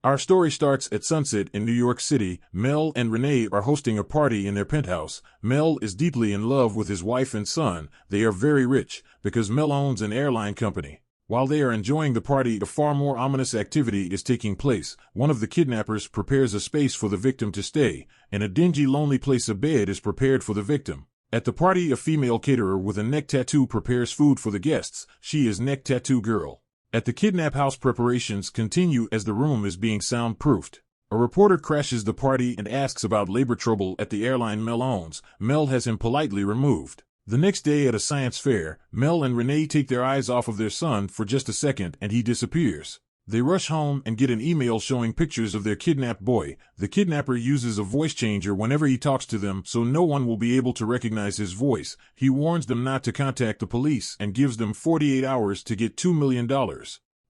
Our story starts at sunset in New York City. Mel and Renee are hosting a party in their penthouse. Mel is deeply in love with his wife and son. They are very rich, because Mel owns an airline company. While they are enjoying the party, a far more ominous activity is taking place. One of the kidnappers prepares a space for the victim to stay. In a dingy, lonely place, a bed is prepared for the victim. At the party, a female caterer with a neck tattoo prepares food for the guests. She is Neck Tattoo Girl. At the kidnap house, preparations continue as the room is being soundproofed. A reporter crashes the party and asks about labor trouble at the airline Mel owns. Mel has him politely removed. The next day at a science fair, Mel and Renee take their eyes off of their son for just a second and he disappears. They rush home and get an email showing pictures of their kidnapped boy. The kidnapper uses a voice changer whenever he talks to them so no one will be able to recognize his voice. He warns them not to contact the police and gives them 48 hours to get $2 million.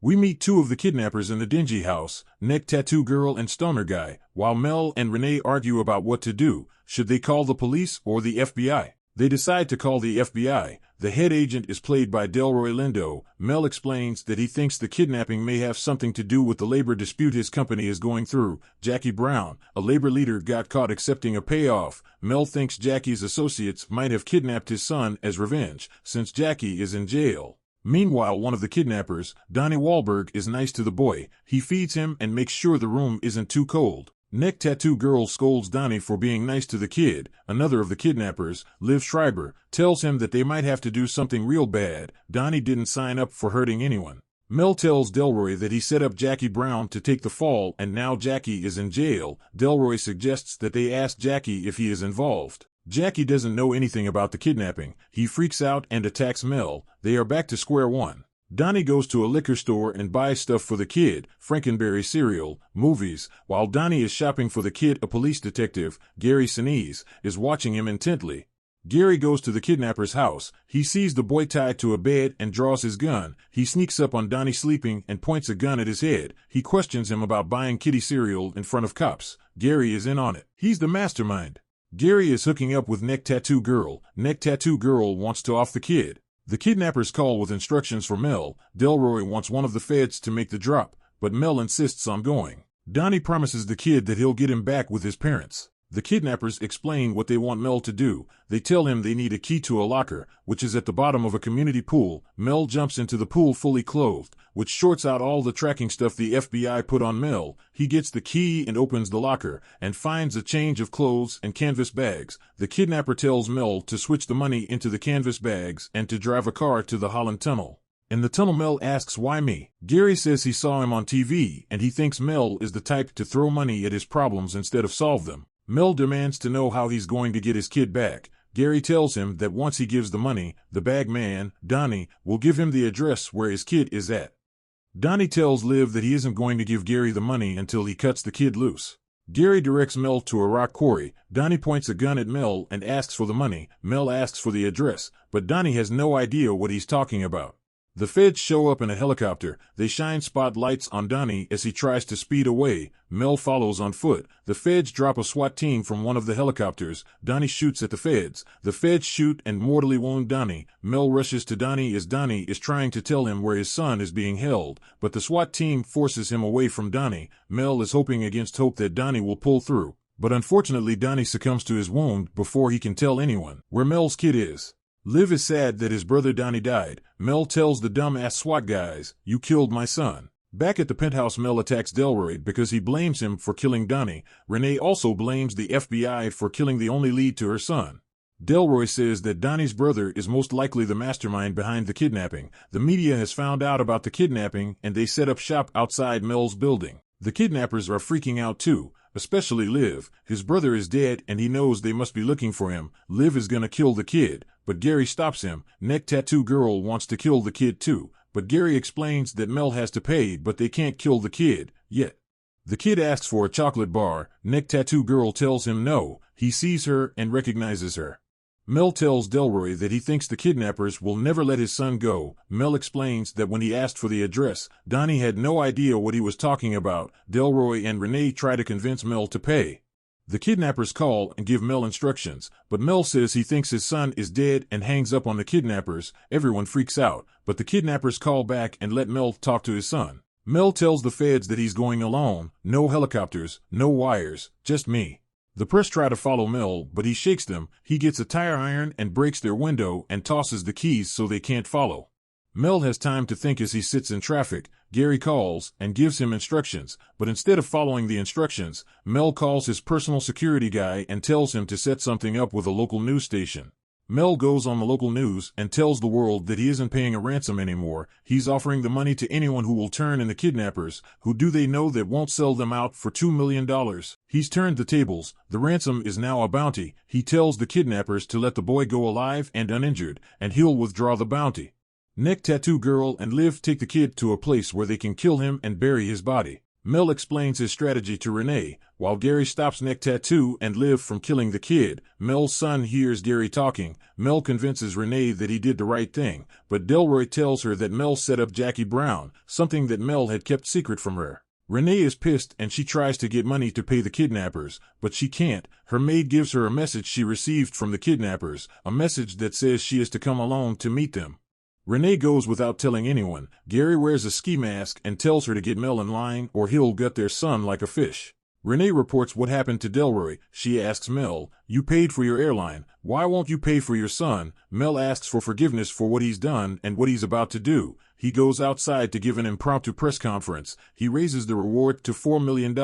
We meet two of the kidnappers in the dingy house, Neck Tattoo Girl and Stoner Guy, while Mel and Renee argue about what to do. Should they call the police or the FBI? They decide to call the FBI. The head agent is played by Delroy Lindo. Mel explains that he thinks the kidnapping may have something to do with the labor dispute his company is going through. Jackie Brown, a labor leader, got caught accepting a payoff. Mel thinks Jackie's associates might have kidnapped his son as revenge, since Jackie is in jail. Meanwhile, one of the kidnappers, Donnie Wahlberg, is nice to the boy. He feeds him and makes sure the room isn't too cold. Neck Tattoo Girl scolds Donnie for being nice to the kid. Another of the kidnappers, Liv Schreiber, tells him that they might have to do something real bad. Donnie didn't sign up for hurting anyone. Mel tells Delroy that he set up Jackie Brown to take the fall and now Jackie is in jail. Delroy suggests that they ask Jackie if he is involved. Jackie doesn't know anything about the kidnapping. He freaks out and attacks Mel. They are back to square one. Donnie goes to a liquor store and buys stuff for the kid, Frankenberry cereal, movies. While Donnie is shopping for the kid, a police detective, Gary Sinise, is watching him intently. Gary goes to the kidnapper's house. He sees the boy tied to a bed and draws his gun. He sneaks up on Donnie sleeping and points a gun at his head. He questions him about buying kitty cereal in front of cops. Gary is in on it. He's the mastermind. Gary is hooking up with Neck Tattoo Girl. Neck Tattoo Girl wants to off the kid. The kidnappers call with instructions for Mel. Delroy wants one of the feds to make the drop, but Mel insists on going. Donnie promises the kid that he'll get him back with his parents. The kidnappers explain what they want Mel to do. They tell him they need a key to a locker, which is at the bottom of a community pool. Mel jumps into the pool fully clothed, which shorts out all the tracking stuff the FBI put on Mel. He gets the key and opens the locker, and finds a change of clothes and canvas bags. The kidnapper tells Mel to switch the money into the canvas bags and to drive a car to the Holland Tunnel. In the tunnel, Mel asks, "Why me?" Gary says he saw him on TV, and he thinks Mel is the type to throw money at his problems instead of solve them. Mel demands to know how he's going to get his kid back. Gary tells him that once he gives the money, the bag man, Donnie, will give him the address where his kid is at. Donnie tells Liv that he isn't going to give Gary the money until he cuts the kid loose. Gary directs Mel to a rock quarry. Donnie points a gun at Mel and asks for the money. Mel asks for the address, but Donnie has no idea what he's talking about. The feds show up in a helicopter. They shine spotlights on Donnie as he tries to speed away. Mel follows on foot. The feds drop a SWAT team from one of the helicopters. Donnie shoots at the feds. The feds shoot and mortally wound Donnie. Mel rushes to Donnie as Donnie is trying to tell him where his son is being held, but the SWAT team forces him away from Donnie. Mel is hoping against hope that Donnie will pull through, but unfortunately Donnie succumbs to his wound before he can tell anyone where Mel's kid is. Liv is sad that his brother Donnie died. Mel tells the dumbass SWAT guys, "You killed my son." Back at the penthouse, Mel attacks Delroy because he blames him for killing Donnie. Renee also blames the FBI for killing the only lead to her son. Delroy says that Donnie's brother is most likely the mastermind behind the kidnapping. The media has found out about the kidnapping and they set up shop outside Mel's building. The kidnappers are freaking out too, especially Liv. His brother is dead and he knows they must be looking for him. Liv is gonna kill the kid, but Gary stops him. Neck Tattoo Girl wants to kill the kid too, but Gary explains that Mel has to pay, but they can't kill the kid yet. The kid asks for a chocolate bar. Neck Tattoo Girl tells him no. He sees her and recognizes her. Mel tells Delroy that he thinks the kidnappers will never let his son go. Mel explains that when he asked for the address, Donnie had no idea what he was talking about. Delroy and Renee try to convince Mel to pay. The kidnappers call and give Mel instructions, but Mel says he thinks his son is dead and hangs up on the kidnappers. Everyone freaks out, but the kidnappers call back and let Mel talk to his son. Mel tells the feds that he's going alone, no helicopters, no wires, just me. The press try to follow Mel, but he shakes them. He gets a tire iron and breaks their window and tosses the keys so they can't follow. Mel has time to think as he sits in traffic. Gary calls and gives him instructions, but instead of following the instructions, Mel calls his personal security guy and tells him to set something up with a local news station. Mel goes on the local news and tells the world that he isn't paying a ransom anymore. He's offering the money to anyone who will turn in the kidnappers. Who do they know that won't sell them out for $2 million? He's turned the tables. The ransom is now a bounty. He tells the kidnappers to let the boy go alive and uninjured, and he'll withdraw the bounty. Neck Tattoo Girl and Liv take the kid to a place where they can kill him and bury his body. Mel explains his strategy to Renee. While Gary stops Neck Tattoo and Liv from killing the kid, Mel's son hears Gary talking. Mel convinces Renee that he did the right thing, but Delroy tells her that Mel set up Jackie Brown, something that Mel had kept secret from her. Renee is pissed and she tries to get money to pay the kidnappers, but she can't. Her maid gives her a message she received from the kidnappers, a message that says she is to come alone to meet them. Renee goes without telling anyone. Gary wears a ski mask and tells her to get Mel in line or he'll gut their son like a fish. Renee reports what happened to Delroy. She asks Mel, "You paid for your airline. Why won't you pay for your son?" Mel asks for forgiveness for what he's done and what he's about to do. He goes outside to give an impromptu press conference. He raises the reward to $4 million.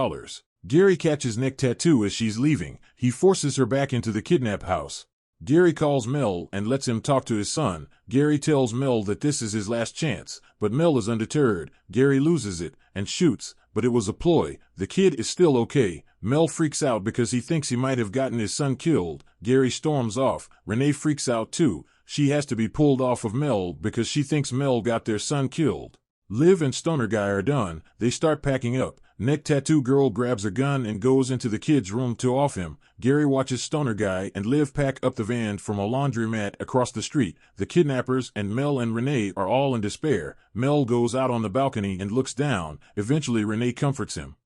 Gary catches Neck Tattoo as she's leaving. He forces her back into the kidnap house. Gary calls Mel and lets him talk to his son. Gary tells Mel that this is his last chance, but Mel is undeterred. Gary loses it and shoots, but it was a ploy. The kid is still okay. Mel freaks out because he thinks he might have gotten his son killed. Gary storms off. Renee freaks out too. She has to be pulled off of Mel because she thinks Mel got their son killed. Liv and Stoner Guy are done. They start packing up. Neck Tattoo Girl grabs a gun and goes into the kid's room to off him. Gary watches Stoner Guy and Liv pack up the van from a laundromat across the street. The kidnappers and Mel and Renee are all in despair. Mel goes out on the balcony and looks down. Eventually Renee comforts him.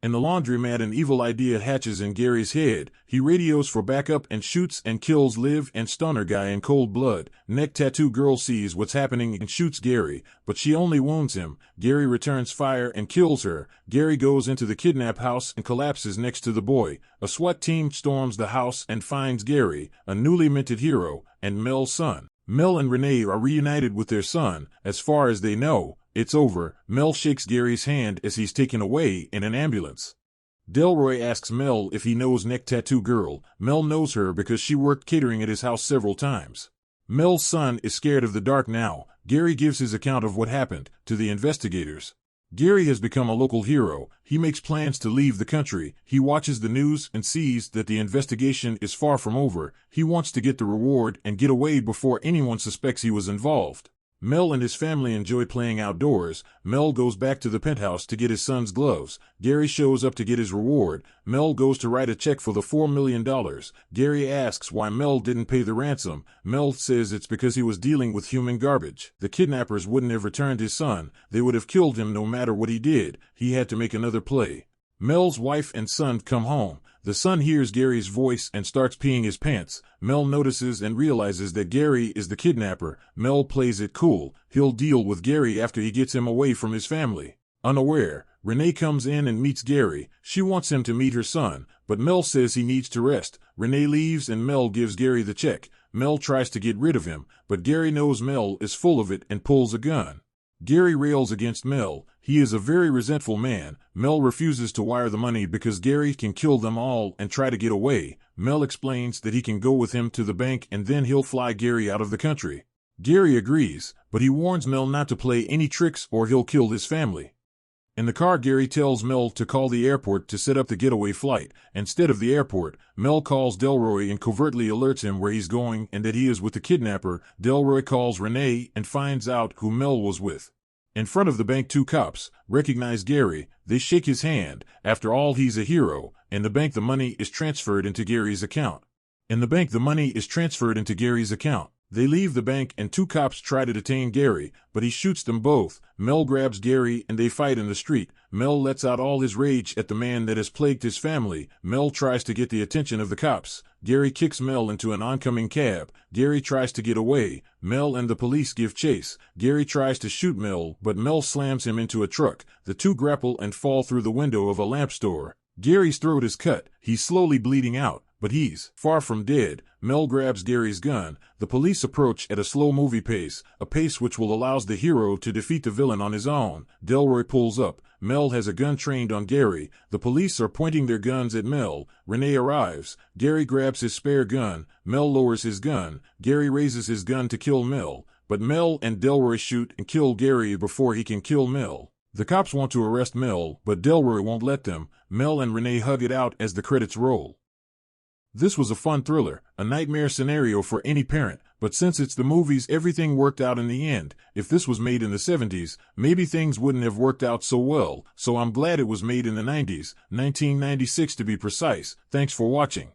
In the laundromat, an evil idea hatches in Gary's head. He radios for backup and shoots and kills Liv and Stoner Guy in cold blood. Neck Tattoo Girl sees what's happening and shoots Gary, but she only wounds him. Gary returns fire and kills her. Gary goes into the kidnap house and collapses next to the boy. A SWAT team storms the house and finds Gary, a newly minted hero, and Mel's son. Mel and Renee are reunited with their son. As far as they know, it's over. Mel shakes Gary's hand as he's taken away in an ambulance. Delroy asks Mel if he knows Neck Tattoo Girl. Mel knows her because she worked catering at his house several times. Mel's son is scared of the dark now. Gary gives his account of what happened to the investigators. Gary has become a local hero. He makes plans to leave the country. He watches the news and sees that the investigation is far from over. He wants to get the reward and get away before anyone suspects he was involved. Mel and his family enjoy playing outdoors. Mel goes back to the penthouse to get his son's gloves. Gary shows up to get his reward. Mel goes to write a check for the $4 million. Gary asks why Mel didn't pay the ransom. Mel says it's because he was dealing with human garbage. The kidnappers wouldn't have returned his son. They would have killed him no matter what he did. He had to make another play. Mel's wife and son come home. The son hears Gary's voice and starts peeing his pants. Mel notices and realizes that Gary is the kidnapper. Mel plays it cool. He'll deal with Gary after he gets him away from his family. Unaware, Renee comes in and meets Gary. She wants him to meet her son, but Mel says he needs to rest. Renee leaves and Mel gives Gary the check. Mel tries to get rid of him, but Gary knows Mel is full of it and pulls a gun. Gary rails against Mel. He is a very resentful man. Mel refuses to wire the money because Gary can kill them all and try to get away. Mel explains that he can go with him to the bank and then he'll fly Gary out of the country. Gary agrees, but he warns Mel not to play any tricks or he'll kill his family. In the car, Gary tells Mel to call the airport to set up the getaway flight. Instead of the airport, Mel calls Delroy and covertly alerts him where he's going and that he is with the kidnapper. Delroy calls Renee and finds out who Mel was with. In front of the bank, two cops recognize Gary. They shake his hand. After all, he's a hero. In the bank, the money is transferred into Gary's account. They leave the bank and two cops try to detain Gary, but he shoots them both. Mel grabs Gary and they fight in the street. Mel lets out all his rage at the man that has plagued his family. Mel tries to get the attention of the cops. Gary kicks Mel into an oncoming cab. Gary tries to get away. Mel and the police give chase. Gary tries to shoot Mel, but Mel slams him into a truck. The two grapple and fall through the window of a lamp store. Gary's throat is cut. He's slowly bleeding out, but he's far from dead. Mel grabs Gary's gun. The police approach at a slow movie pace, a pace which will allow the hero to defeat the villain on his own. Delroy pulls up. Mel has a gun trained on Gary. The police are pointing their guns at Mel. Renee arrives. Gary grabs his spare gun. Mel lowers his gun. Gary raises his gun to kill Mel, but Mel and Delroy shoot and kill Gary before he can kill Mel. The cops want to arrest Mel, but Delroy won't let them. Mel and Renee hug it out as the credits roll. This was a fun thriller, a nightmare scenario for any parent, but since it's the movies, everything worked out in the end. If this was made in the 70s, maybe things wouldn't have worked out so well, so I'm glad it was made in the 90s, 1996 to be precise. Thanks for watching.